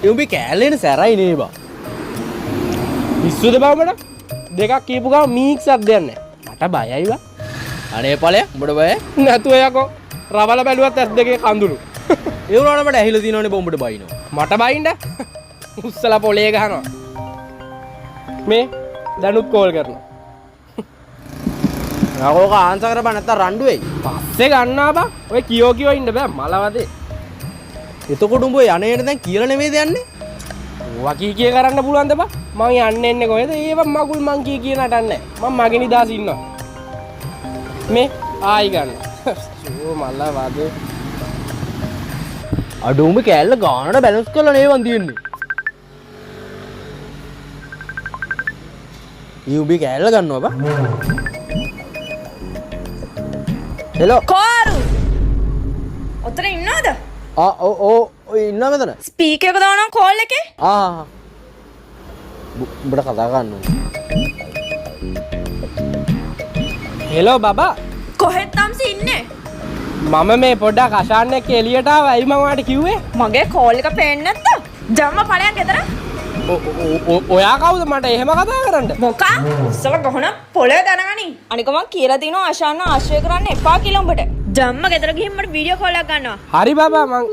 උඹ කෑල්ලේන සැරයි නේ බා. පිස්සුද බා උඹට? දෙකක් කියපු ගමන් මීක්සක් දෙන්නේ. මට බයයි වා. අනේ ඵලය උඹට බය? නැතුව යකෝ. රවල බැලුවත් ඇස් දෙකේ කඳුළු. ඒ වුණාට මට ඇහිලා තියෙනවනේ බා උඹට බයිනවා. මට බයින්ද? උස්සලා පොලේ ගහනවා. මේ දැනුත් කෝල් කරනවා. යකෝක ආන්සර් කරපන් නැත්තම් රණ්ඩු වෙයි. පස්සේ ගන්නවා බා. ඔය කියෝ ඉන්න බෑ මලවදේ. එතකොට උඹ යන්නේට දැන් කියලා නෙමෙයිද යන්නේ? වකී කිය කරන්න පුළුවන්ද බා? මං යන්න එන්නේ කොහෙද? ඒව මගුල් මං කිය නටන්නේ. මං මගේ නිදාස් ඉන්නවා. මේ ආයි ගන්න. ෂෝ මලවදේ. අඩෝ උඹ කෑල්ල ගානට බැලන්ස් කරලා නේ වන් දින්නේ. උඹ කෑල්ල ගන්නවා බා. හෙලෝ කෝරු ඔතන ඉන්නවද? ඔය ඉන්නවා මෙතන. ස්පීකර් එක දානවා කෝල් එකේ. උඹට කතා කරන්න ඕනේ. හෙලෝ බබා. කොහෙද තම්සි ඉන්නේ? මම මේ පොඩ්ඩක් අශාන් එක්ක එළියට ආවා. ඇයි මම ඔයාලට කිව්වේ? මගේ කෝල් එක පේන්නේ නැද්ද? ජම්ම ඵලයන් ගෙදර. ඔයා කවුද මට එහෙම කතා කරන්න? මොකක්? ඉස්සල ගහන පොළේ දනගනි. අනික මං කියලා තිනවා අශාන්න ආශ්‍රය කරන්න එපා කියලා උඹට. ජම්ම ගෙදර ගිහින් මට වීඩියෝ කෝල් එකක් ගන්නවා. හරි බබා මං